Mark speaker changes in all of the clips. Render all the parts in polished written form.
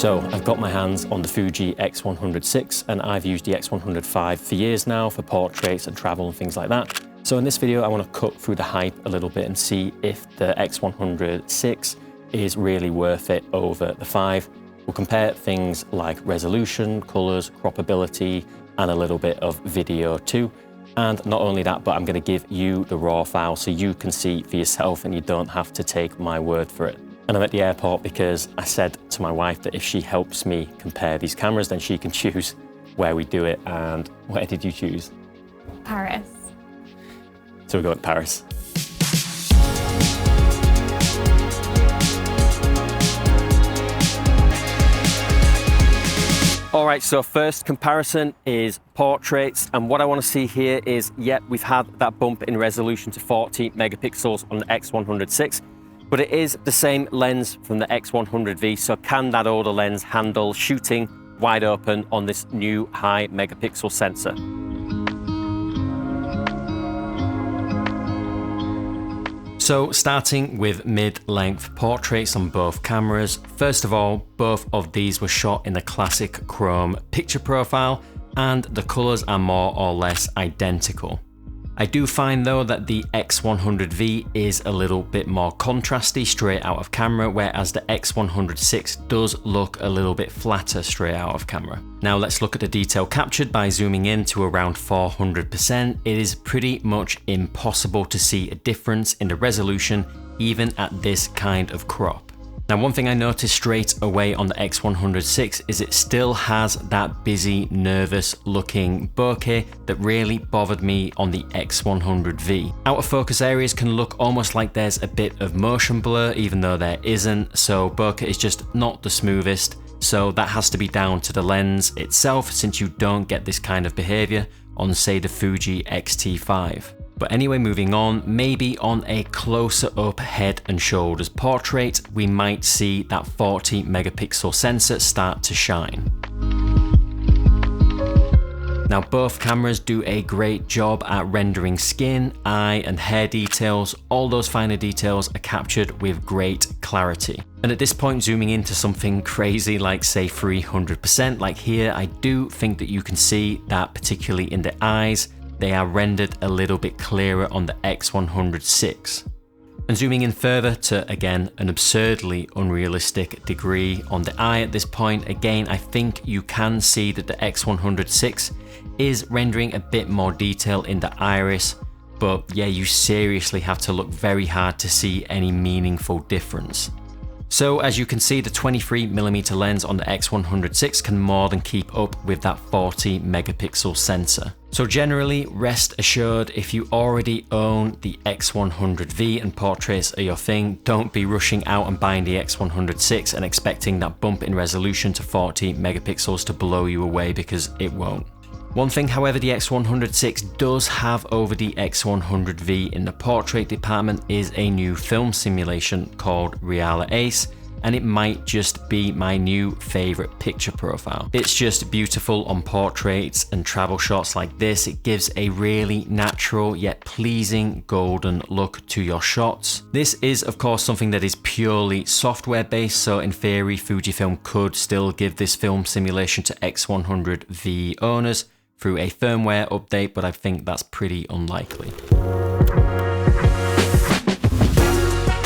Speaker 1: So I've got my hands on the Fuji X100VI, and I've used the X100V for years now for portraits and travel and things like that. So in this video, I want to cut through the hype a little bit and see if the X100VI is really worth it over the 5. We'll compare things like resolution, colors, croppability, and a little bit of video too. And not only that, but I'm going to give you the raw file so you can see for yourself and you don't have to take my word for it. And I'm at the airport because I said to my wife that if she helps me compare these cameras, then she can choose where we do it. And where did you choose?
Speaker 2: Paris.
Speaker 1: So we're going to Paris. All right, so first comparison is portraits. And what I want to see here is, yep, we've had that bump in resolution to 40 megapixels on the X100VI. But it is the same lens from the X100V, so can that older lens handle shooting wide open on this new high megapixel sensor? So starting with mid-length portraits on both cameras, first of all, both of these were shot in the classic chrome picture profile, and the colors are more or less identical. I do find though that the X100V is a little bit more contrasty straight out of camera, whereas the X100VI does look a little bit flatter straight out of camera. Now let's look at the detail captured by zooming in to around 400%. It is pretty much impossible to see a difference in the resolution even at this kind of crop. Now, one thing I noticed straight away on the X100VI is it still has that busy, nervous looking bokeh that really bothered me on the X100V. Out of focus areas can look almost like there's a bit of motion blur, even though there isn't, so bokeh is just not the smoothest. So that has to be down to the lens itself, since you don't get this kind of behavior on, say, the Fuji X-T5. But anyway, moving on, maybe on a closer up head and shoulders portrait, we might see that 40 megapixel sensor start to shine. Now both cameras do a great job at rendering skin, eye and hair details. All those finer details are captured with great clarity. And at this point, zooming into something crazy like say 300%, like here, I do think that you can see that particularly in the eyes, they are rendered a little bit clearer on the X100VI. And zooming in further to, again, an absurdly unrealistic degree on the eye at this point, again, I think you can see that the X100VI is rendering a bit more detail in the iris, but yeah, you seriously have to look very hard to see any meaningful difference. So as you can see, the 23mm lens on the X100VI can more than keep up with that 40 megapixel sensor. So generally, rest assured, if you already own the X100V and portraits are your thing, don't be rushing out and buying the X100VI and expecting that bump in resolution to 40 megapixels to blow you away, because it won't. One thing, however, the X100VI does have over the X100V in the portrait department is a new film simulation called Reala Ace, and it might just be my new favorite picture profile. It's just beautiful on portraits and travel shots like this. It gives a really natural yet pleasing golden look to your shots. This is of course something that is purely software based, so in theory Fujifilm could still give this film simulation to X100V owners through a firmware update, but I think that's pretty unlikely.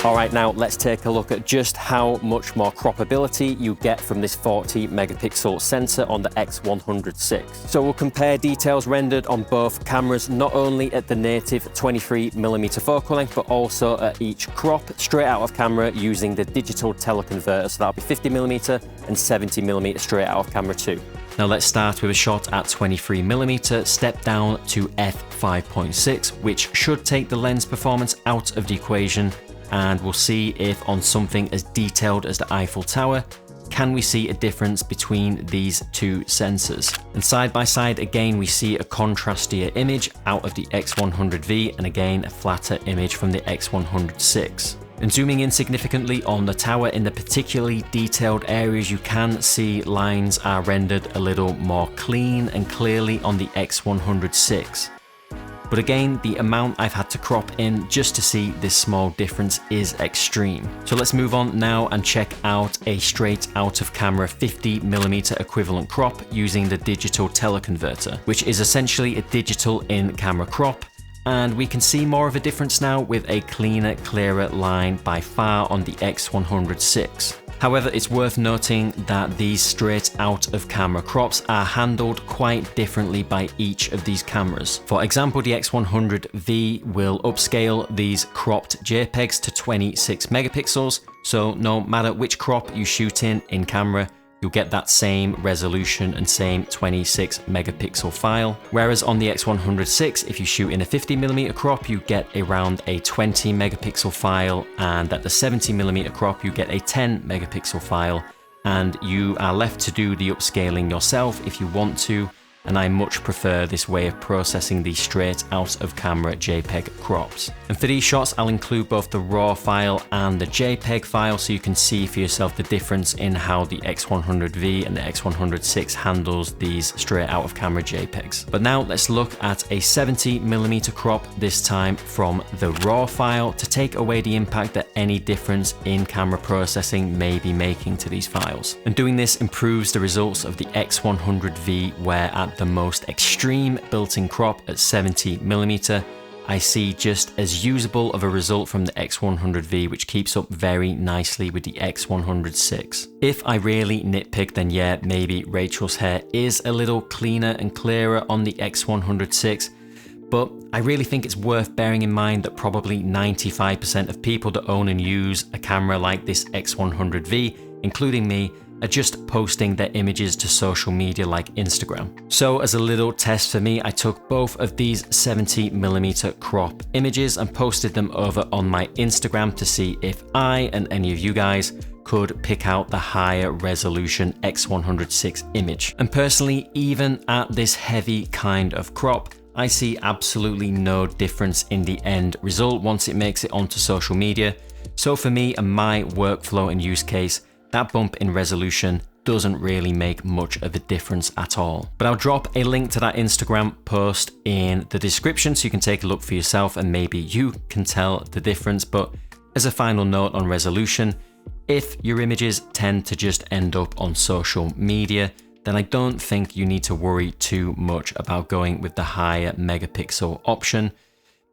Speaker 1: All right, now let's take a look at just how much more croppability you get from this 40 megapixel sensor on the X100VI. So we'll compare details rendered on both cameras, not only at the native 23mm focal length, but also at each crop straight out of camera using the digital teleconverter. So that'll be 50mm and 70mm straight out of camera too. Now let's start with a shot at 23mm, step down to f5.6, which should take the lens performance out of the equation, and we'll see if on something as detailed as the Eiffel Tower, can we see a difference between these two sensors. And side by side, again, we see a contrastier image out of the X100V, and again, a flatter image from the X100VI. And zooming in significantly on the tower, in the particularly detailed areas, you can see lines are rendered a little more clean and clearly on the X100VI. But again, the amount I've had to crop in just to see this small difference is extreme. So let's move on now and check out a straight out of camera 50mm equivalent crop using the digital teleconverter, which is essentially a digital in camera crop. And we can see more of a difference now with a cleaner, clearer line by far on the X100VI. However, it's worth noting that these straight out of camera crops are handled quite differently by each of these cameras. For example, the X100V will upscale these cropped JPEGs to 26 megapixels, so no matter which crop you shoot in camera, you'll get that same resolution and same 26 megapixel file. Whereas on the X100VI, if you shoot in a 50mm crop, you get around a 20 megapixel file, and at the 70mm crop, you get a 10 megapixel file, and you are left to do the upscaling yourself if you want to. And I much prefer this way of processing these straight out of camera JPEG crops. And for these shots, I'll include both the RAW file and the JPEG file so you can see for yourself the difference in how the X100V and the X100VI handles these straight out of camera JPEGs. But now let's look at a 70mm crop, this time from the RAW file, to take away the impact that any difference in camera processing may be making to these files. And doing this improves the results of the X100V, where at the most extreme built-in crop at 70mm, I see just as usable of a result from the X100V, which keeps up very nicely with the X100VI. If I really nitpick, then yeah, maybe Rachel's hair is a little cleaner and clearer on the X100VI, but I really think it's worth bearing in mind that probably 95% of people that own and use a camera like this X100V, including me, are just posting their images to social media like Instagram. So as a little test for me, I took both of these 70mm crop images and posted them over on my Instagram to see if I and any of you guys could pick out the higher resolution X100VI image. And personally, even at this heavy kind of crop, I see absolutely no difference in the end result once it makes it onto social media. So for me and my workflow and use case, that bump in resolution doesn't really make much of a difference at all. But I'll drop a link to that Instagram post in the description so you can take a look for yourself and maybe you can tell the difference. But as a final note on resolution, if your images tend to just end up on social media, then I don't think you need to worry too much about going with the higher megapixel option.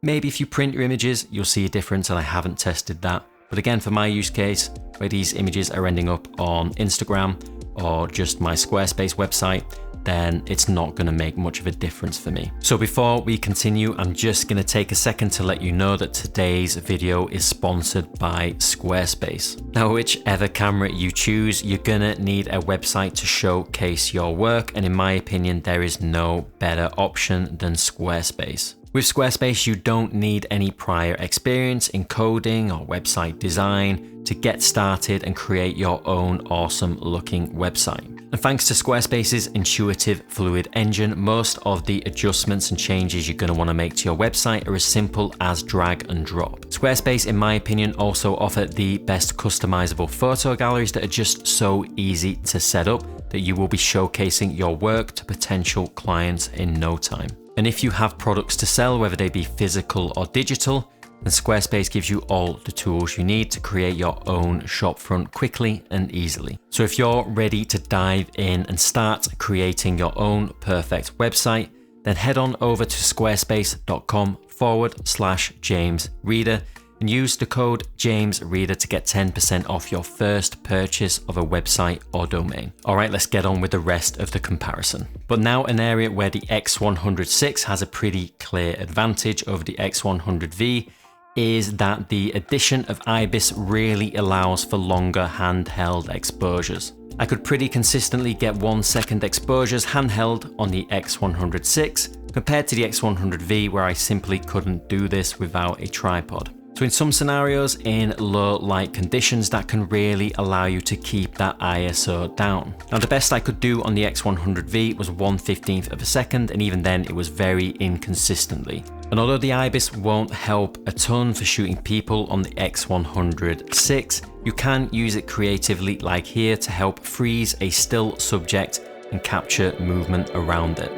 Speaker 1: Maybe if you print your images, you'll see a difference, and I haven't tested that. But again, for my use case, where these images are ending up on Instagram or just my Squarespace website, then it's not going to make much of a difference for me. So before we continue, I'm just going to take a second to let you know that today's video is sponsored by Squarespace. Now, whichever camera you choose, you're going to need a website to showcase your work, and in my opinion, there is no better option than Squarespace. With Squarespace, you don't need any prior experience in coding or website design to get started and create your own awesome looking website. And thanks to Squarespace's intuitive, fluid engine, most of the adjustments and changes you're going to want to make to your website are as simple as drag and drop. Squarespace, in my opinion, also offer the best customizable photo galleries that are just so easy to set up that you will be showcasing your work to potential clients in no time. And if you have products to sell, whether they be physical or digital, then Squarespace gives you all the tools you need to create your own shopfront quickly and easily. So if you're ready to dive in and start creating your own perfect website, then head on over to squarespace.com/JamesReader and use the code JamesReader to get 10% off your first purchase of a website or domain. All right, let's get on with the rest of the comparison. But now an area where the X100VI has a pretty clear advantage over the X100V is that the addition of IBIS really allows for longer handheld exposures. I could pretty consistently get 1 second exposures handheld on the X100VI compared to the X100V, where I simply couldn't do this without a tripod. So in some scenarios, in low light conditions, that can really allow you to keep that ISO down. Now, the best I could do on the X100V was 1/15 of a second, and even then it was very inconsistently. And although the IBIS won't help a ton for shooting people on the X100VI, you can use it creatively, like here, to help freeze a still subject and capture movement around it.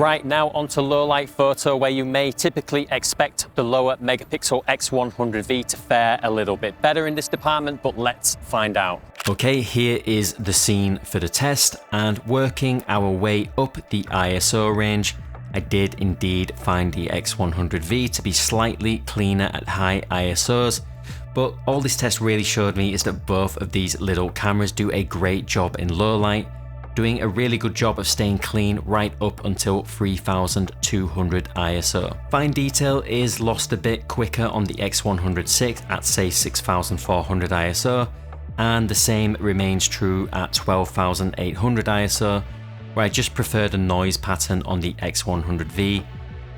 Speaker 1: Right, now onto low light photo, where you may typically expect the lower megapixel X100V to fare a little bit better in this department, but let's find out. Okay, here is the scene for the test, and working our way up the ISO range, I did indeed find the X100V to be slightly cleaner at high ISOs, but all this test really showed me is that both of these little cameras do a great job in low light, doing a really good job of staying clean right up until 3200 ISO. Fine detail is lost a bit quicker on the X100VI at say 6400 ISO, and the same remains true at 12800 ISO, where I just prefer the noise pattern on the X100V,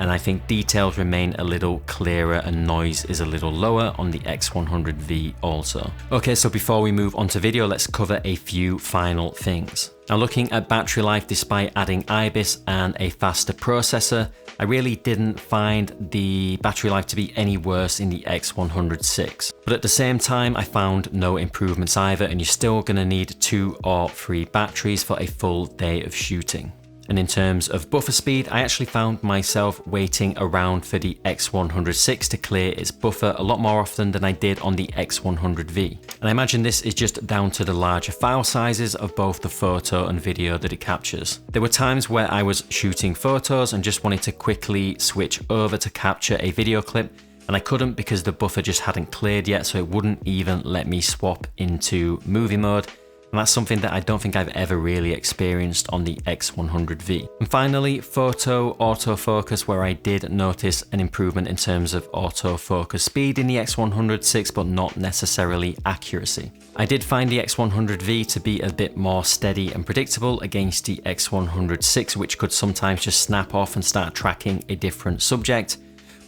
Speaker 1: and I think details remain a little clearer and noise is a little lower on the X100V also. Okay, so before we move on to video, let's cover a few final things. Now, looking at battery life, despite adding IBIS and a faster processor, I really didn't find the battery life to be any worse in the X100VI. But at the same time, I found no improvements either, and you're still going to need 2 or 3 batteries for a full day of shooting. And in terms of buffer speed, I actually found myself waiting around for the X100VI to clear its buffer a lot more often than I did on the X100V. And I imagine this is just down to the larger file sizes of both the photo and video that it captures. There were times where I was shooting photos and just wanted to quickly switch over to capture a video clip, and I couldn't because the buffer just hadn't cleared yet, so it wouldn't even let me swap into movie mode. And that's something that I don't think I've ever really experienced on the X100V. And finally, photo autofocus, where I did notice an improvement in terms of autofocus speed in the X100VI, but not necessarily accuracy. I did find the X100V to be a bit more steady and predictable against the X100VI, which could sometimes just snap off and start tracking a different subject.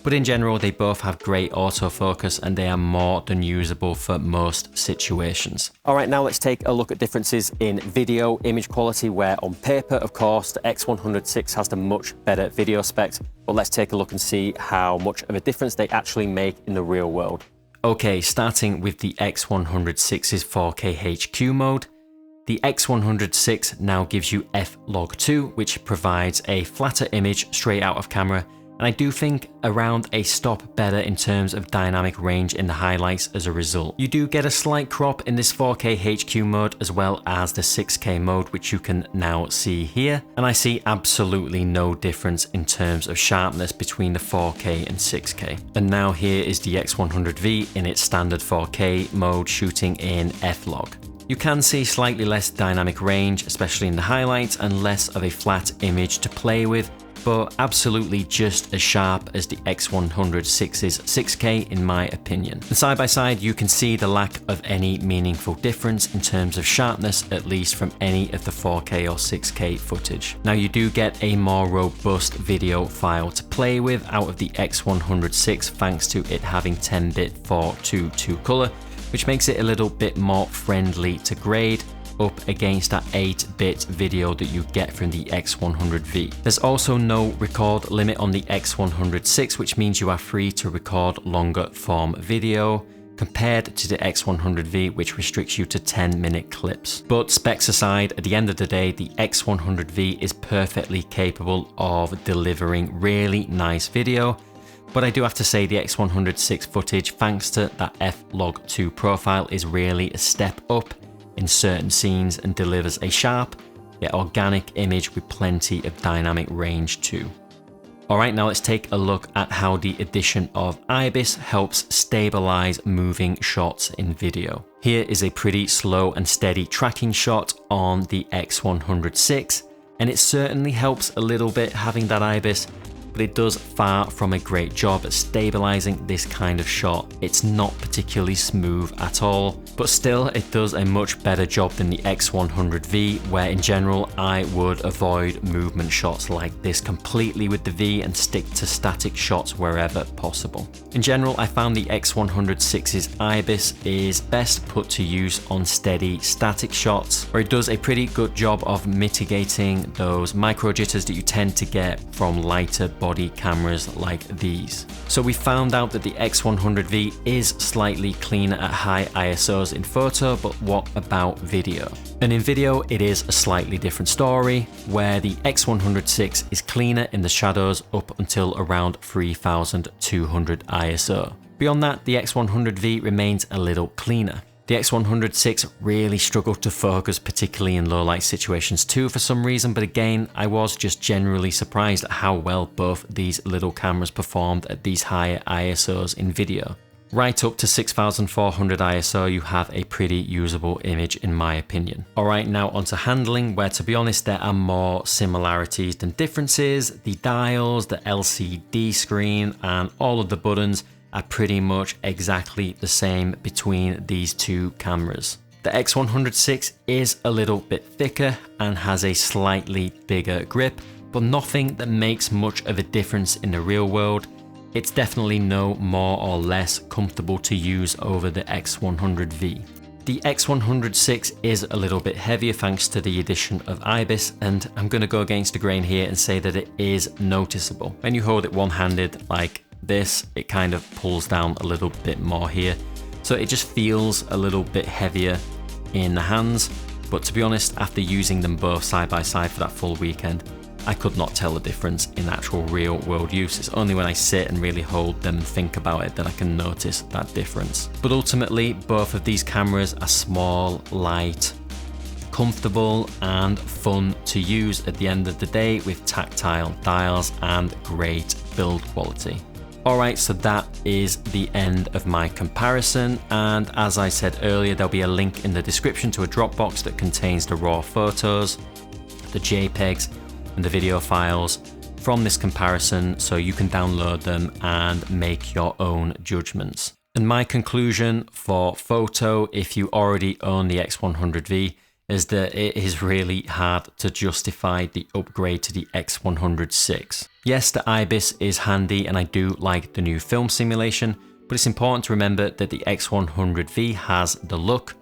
Speaker 1: But in general, they both have great autofocus and they are more than usable for most situations. All right, now let's take a look at differences in video image quality, where on paper, of course, the X100VI has the much better video specs, but let's take a look and see how much of a difference they actually make in the real world. Okay, starting with the X100VI's 4K HQ mode. The X100VI now gives you f-log2, which provides a flatter image straight out of camera, and I do think around a stop better in terms of dynamic range in the highlights as a result. You do get a slight crop in this 4K HQ mode as well as the 6K mode, which you can now see here, and I see absolutely no difference in terms of sharpness between the 4K and 6K. And now here is the X100V in its standard 4K mode shooting in f-log. You can see slightly less dynamic range, especially in the highlights, and less of a flat image to play with, but absolutely just as sharp as the X100VI's 6K in my opinion. And side by side, you can see the lack of any meaningful difference in terms of sharpness, at least from any of the 4K or 6K footage. Now, you do get a more robust video file to play with out of the X100VI, thanks to it having 10-bit 4:2:2 color, which makes it a little bit more friendly to grade up against that 8-bit video that you get from the X100V. There's also no record limit on the X100VI, which means you are free to record longer form video, compared to the X100V, which restricts you to 10-minute clips. But specs aside, at the end of the day, the X100V is perfectly capable of delivering really nice video. But I do have to say the X100VI footage, thanks to that f-log2 profile, is really a step up in certain scenes and delivers a sharp yet organic image with plenty of dynamic range too. Alright, now let's take a look at how the addition of IBIS helps stabilize moving shots in video. Here is a pretty slow and steady tracking shot on the X100VI, and it certainly helps a little bit having that IBIS, but it does far from a great job at stabilizing this kind of shot. It's not particularly smooth at all, but still it does a much better job than the X100V, where in general I would avoid movement shots like this completely with the V and stick to static shots wherever possible. In general, I found the X100VI's IBIS is best put to use on steady static shots, where it does a pretty good job of mitigating those micro jitters that you tend to get from lighter body cameras like these. So we found out that the X100V is slightly cleaner at high ISOs in photo, but what about video? And in video, it is a slightly different story, where the X100VI is cleaner in the shadows up until around 3200 ISO. Beyond that, the X100V remains a little cleaner. The X100VI really struggled to focus, particularly in low light situations too for some reason, but again, I was just generally surprised at how well both these little cameras performed at these higher ISOs in video. Right up to 6400 ISO, you have a pretty usable image in my opinion. Alright, now onto handling, where to be honest there are more similarities than differences. The dials, the LCD screen, and all of the buttons are pretty much exactly the same between these two cameras. The X100VI is a little bit thicker and has a slightly bigger grip, but nothing that makes much of a difference in the real world. It's definitely no more or less comfortable to use over the X100V. The X100VI is a little bit heavier thanks to the addition of IBIS, and I'm going to go against the grain here and say that it is noticeable. When you hold it one-handed like this, it kind of pulls down a little bit more here, so it just feels a little bit heavier in the hands. But to be honest, after using them both side by side for that full weekend, I could not tell the difference in actual real world use. It's only when I sit and really hold them and think about it that I can notice that difference. But ultimately, both of these cameras are small, light, comfortable and fun to use at the end of the day, with tactile dials and great build quality. Alright, so that is the end of my comparison, and as I said earlier, there'll be a link in the description to a Dropbox that contains the raw photos, the JPEGs and the video files from this comparison, so you can download them and make your own judgments. And my conclusion for photo, if you already own the X100V, is that it is really hard to justify the upgrade to the X100VI. Yes, the IBIS is handy and I do like the new film simulation, but it's important to remember that the X100V has the look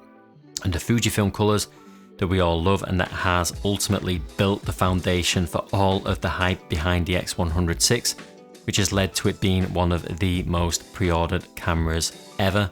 Speaker 1: and the Fujifilm colors that we all love, and that has ultimately built the foundation for all of the hype behind the X100VI, which has led to it being one of the most pre-ordered cameras ever.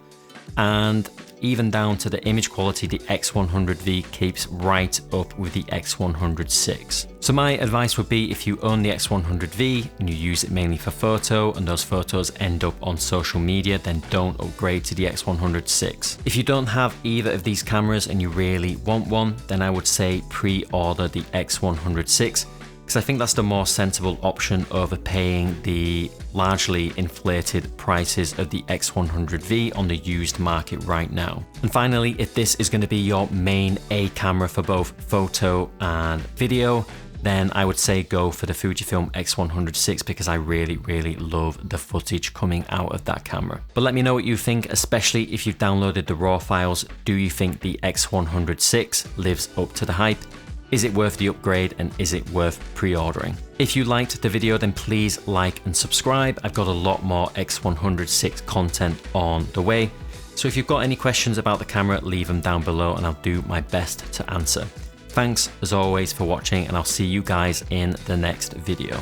Speaker 1: And even down to the image quality, the X100V keeps right up with the X100VI. So my advice would be, if you own the X100V and you use it mainly for photo and those photos end up on social media, then don't upgrade to the X100VI. If you don't have either of these cameras and you really want one, then I would say pre-order the X100VI, because I think that's the more sensible option over paying the largely inflated prices of the X100V on the used market right now. And finally, if this is going to be your main A camera for both photo and video, then I would say go for the Fujifilm X100VI, because I really love the footage coming out of that camera. But let me know what you think, especially if you've downloaded the raw files. Do you think the X100VI lives up to the hype? Is it worth the upgrade, and is it worth pre-ordering? If you liked the video, then please like and subscribe. I've got a lot more X100VI content on the way. So if you've got any questions about the camera, leave them down below and I'll do my best to answer. Thanks as always for watching, and I'll see you guys in the next video.